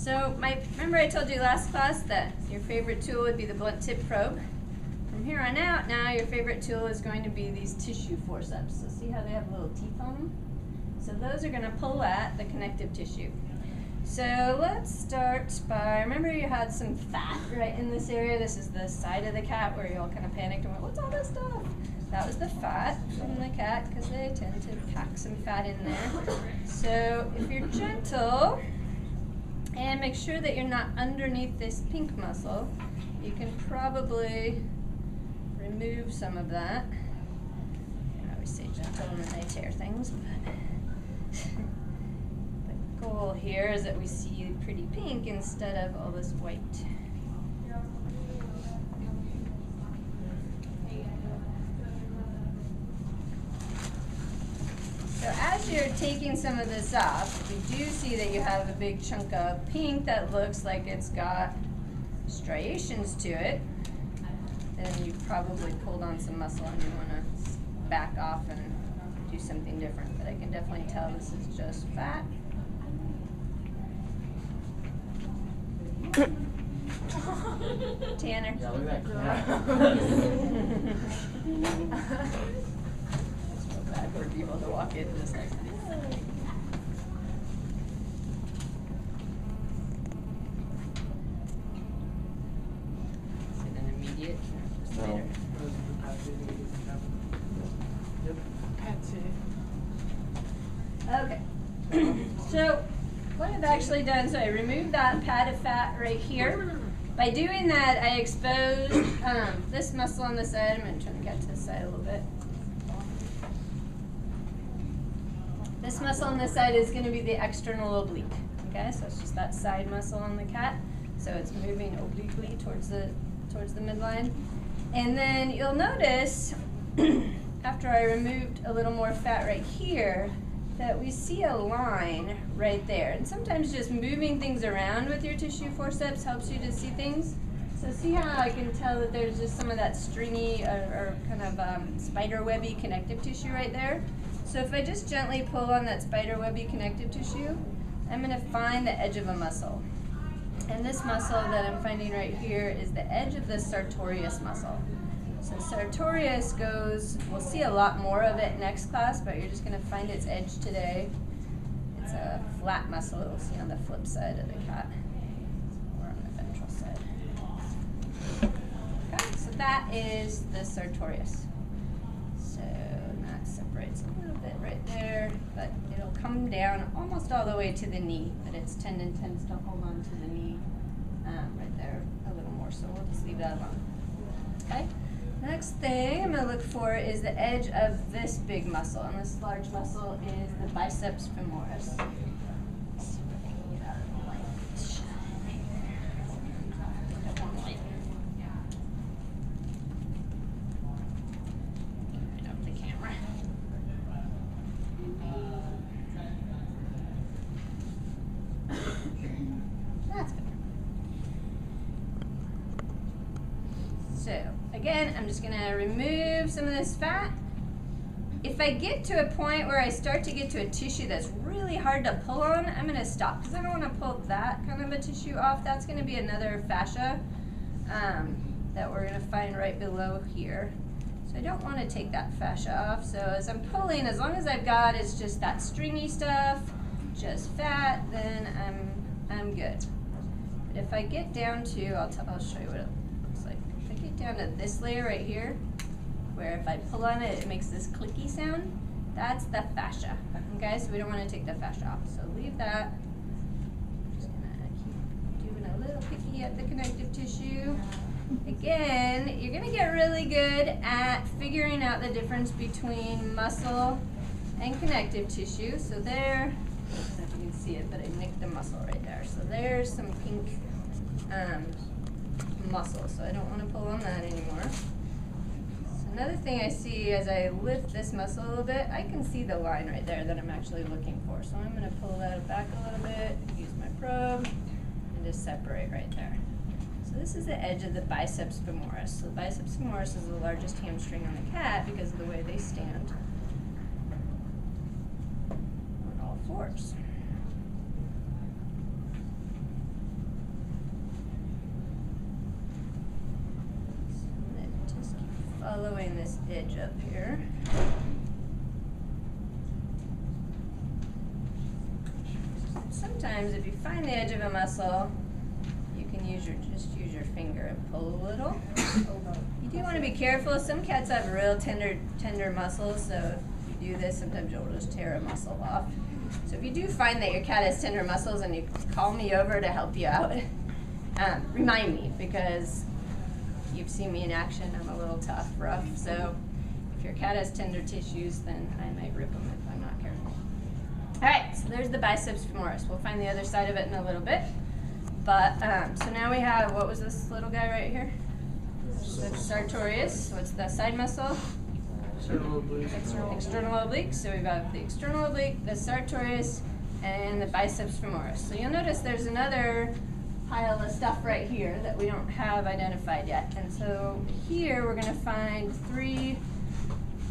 So remember I told you last class that your favorite tool would be the blunt tip probe. From here on out, now your favorite tool is going to be these tissue forceps. So see how they have little teeth on them? So those are going to pull at the connective tissue. So let's start by, remember you had some fat right in this area. This is the side of the cat where you all kind of panicked and went, what's all this stuff? That was the fat from the cat because they tend to pack some fat in there. So if you're gentle and make sure that you're not underneath this pink muscle, you can probably remove some of that. I always say gentle and then I tear things, but the goal here is that we see pretty pink instead of all this white. So as you're taking some of this off, if you do see that you have a big chunk of pink that looks like it's got striations to it, then you've probably pulled on some muscle and you want to back off and do something different. But I can definitely tell this is just fat. Tanner. Yeah, look at that cat. It's so bad for people to walk in just like this. Is it an immediate? Just No. later? Yep. Okay. So what I've actually done, so I removed that pad of fat right here. By doing that, I exposed this muscle on the side. I'm going to try to get to the side a little bit. This muscle on this side is going to be the external oblique. Okay, so it's just that side muscle on the cat. So it's moving obliquely towards the midline. And then you'll notice after I removed a little more fat right here that we see a line right there. And sometimes just moving things around with your tissue forceps helps you to see things. So see how I can tell that there's just some of that stringy or kind of spider webby connective tissue right there. So if I just gently pull on that spider webby connective tissue, I'm going to find the edge of a muscle. And this muscle that I'm finding right here is the edge of the sartorius muscle. So sartorius goes, we'll see a lot more of it next class, but you're just going to find its edge today. It's a flat muscle that we'll see on the flip side of the cat, or on the ventral side. Okay, so that is the sartorius. So that separates a little bit right there, but it'll come down almost all the way to the knee, but its tendon tends to hold on to the knee right there a little more, so we'll just leave that alone. Okay. Next thing I'm going to look for is the edge of this big muscle, and this large muscle is the biceps femoris. Let's see if I can get out of the light. I want light. Get up the camera. That's better. So again, I'm just going to remove some of this fat. If I get to a point where I start to get to a tissue that's really hard to pull on, I'm going to stop because I don't want to pull that kind of a tissue off. That's going to be another fascia that we're going to find right below here. So I don't want to take that fascia off. So as I'm pulling, as long as I've got it's just that stringy stuff, just fat, then I'm good. But if I get down to, I'll show you what it looks like. If I get down to this layer right here, where if I pull on it, it makes this clicky sound, that's the fascia. Okay, so we don't want to take the fascia off. So leave that. I'm just gonna keep doing a little picky at the connective tissue. Again, you're gonna get really good at figuring out the difference between muscle and connective tissue. So there, I don't know if you can see it, but I nicked the muscle right there. So there's some pink muscle. So I don't want to pull on that anymore. Another thing I see as I lift this muscle a little bit, I can see the line right there that I'm actually looking for. So I'm going to pull that back a little bit, use my probe, and just separate right there. So this is the edge of the biceps femoris. So the biceps femoris is the largest hamstring on the cat because of the way they stand on all fours. this edge up here. Sometimes if you find the edge of a muscle, you can just use your finger and pull a little. You do want to be careful. Some cats have real tender muscles, so if you do this, sometimes you'll just tear a muscle off. So if you do find that your cat has tender muscles and you call me over to help you out, remind me, because you've seen me in action. I'm a little tough, rough, so if your cat has tender tissues, then I might rip them if I'm not careful. All right, so there's the biceps femoris. We'll find the other side of it in a little bit. But, so now we have, what was this little guy right here? The sartorius. What's the side muscle? External oblique. External oblique. So we've got the external oblique, the sartorius, and the biceps femoris. So you'll notice there's another pile of stuff right here that we don't have identified yet. And so here we're going to find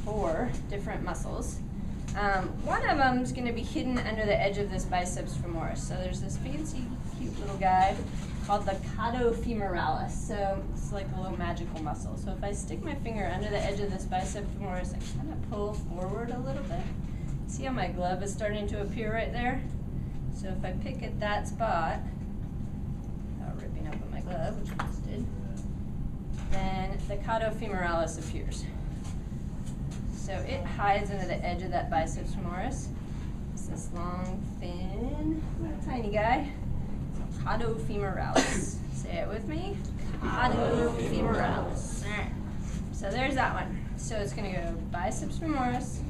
4 different muscles. One of them is going to be hidden under the edge of this biceps femoris. So there's this fancy, cute little guy called the catofemoralis. So it's like a little magical muscle. So if I stick my finger under the edge of this biceps femoris and kind of pull forward a little bit, see how my glove is starting to appear right there? So if I pick at that spot, without ripping open my glove, which I just did, then the catofemoralis appears. So it hides under the edge of that biceps femoris. It's this long, thin, little tiny guy. Catofemoralis. Say it with me. Catofemoralis. All right. So there's that one. So it's going to go biceps femoris,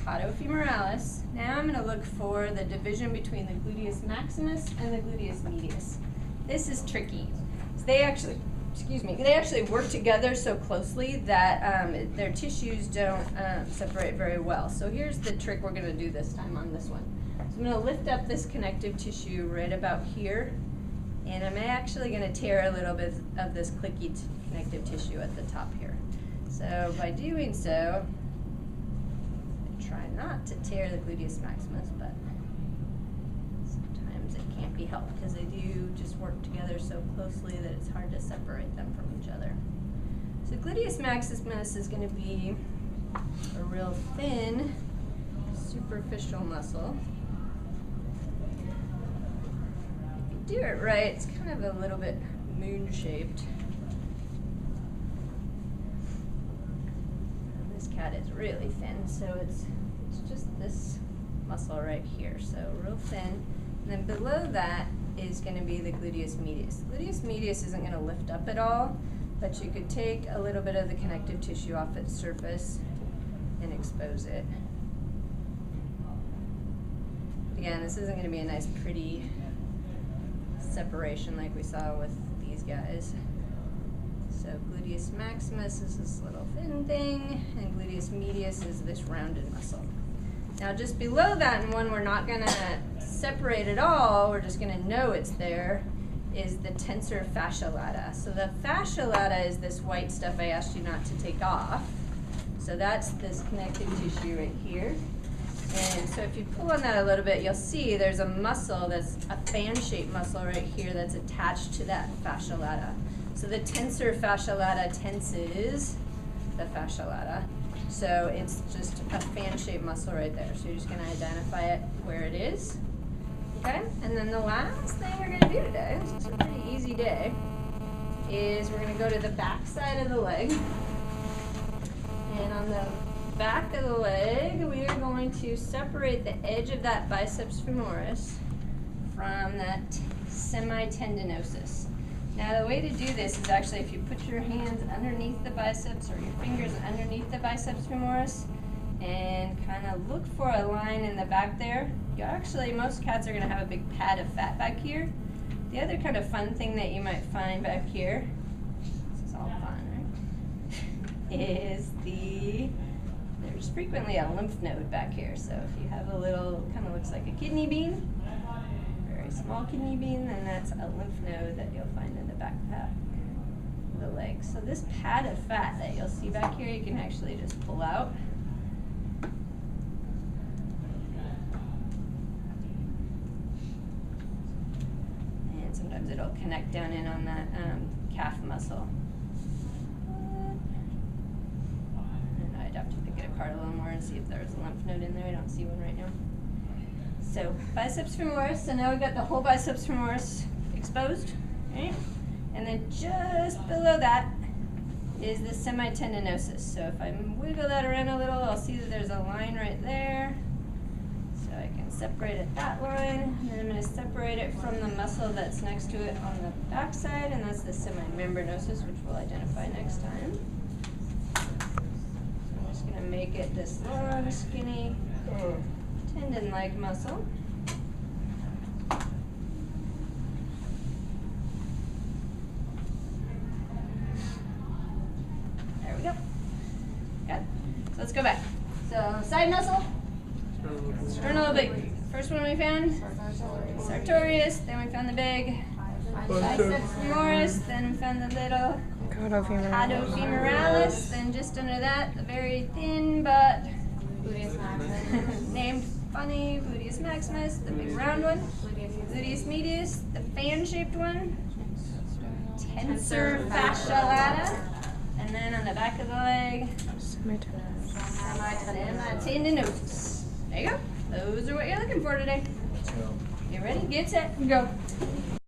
catofemoralis. Now I'm going to look for the division between the gluteus maximus and the gluteus medius. This is tricky. So they actually work together so closely that their tissues don't separate very well. So here's the trick we're going to do this time on this one. So I'm going to lift up this connective tissue right about here, and I'm actually going to tear a little bit of this clicky connective tissue at the top here. So by doing so, I try not to tear the gluteus maximus, but sometimes it can't be helped because they do just work together so closely that it's hard to separate them from each other. So gluteus maximus is going to be a real thin, superficial muscle. If you do it right, it's kind of a little bit moon-shaped. This cat is really thin, so it's just this muscle right here, so real thin. And then below that is going to be the gluteus medius. Gluteus medius isn't going to lift up at all, but you could take a little bit of the connective tissue off its surface and expose it. Again, this isn't going to be a nice, pretty separation like we saw with these guys. So gluteus maximus is this little thin thing, and gluteus medius is this rounded muscle. Now just below that, and one we're not going to separate at all, we're just going to know it's there, is the tensor fascia lata. So the fascia lata is this white stuff I asked you not to take off. So that's this connective tissue right here. And so if you pull on that a little bit, you'll see there's a muscle that's a fan-shaped muscle right here that's attached to that fascia lata. So the tensor fascia lata tenses the fascia lata. So it's just a fan-shaped muscle right there. So you're just going to identify it where it is. Okay? And then the last thing we're going to do today, this is a pretty easy day, is we're going to go to the back side of the leg. And on the back of the leg, we are going to separate the edge of that biceps femoris from that semitendinosus. Now the way to do this is actually if you put your hands underneath the biceps or your fingers underneath the biceps femoris and kind of look for a line in the back there. You actually, most cats are going to have a big pad of fat back here. The other kind of fun thing that you might find back here, this is all fun, right, is there's frequently a lymph node back here. So if you have a little, kind of looks like a kidney bean, very small kidney bean, then that's a lymph node that you'll find in the backpack of the leg. So this pad of fat that you'll see back here, you can actually just pull out. And sometimes it'll connect down in on that calf muscle. Pick it apart a little more and see if there's a lymph node in there. I don't see one right now. So biceps femoris. So now we've got the whole biceps femoris exposed, right? And then just below that is the semitendinosus. So if I wiggle that around a little, I'll see that there's a line right there. So I can separate it that line, and then I'm going to separate it from the muscle that's next to it on the back side, and that's the semimembranosus, which we'll identify next time. So I'm just going to make it this long, skinny tendon-like muscle. There we go. Good. So let's go back. So side muscle, sternal oblique. First one we found, sartorius. Then we found the big biceps femoris. Then we found the little caudofemoralis. Then just under that, the very thin but named funny gluteus maximus. The big round one, gluteus medius. The fan-shaped one, tensor fascia lata. And then on the back of the leg, semitendinosus. There you go. Those are what you're looking for today. Get ready, get set, go.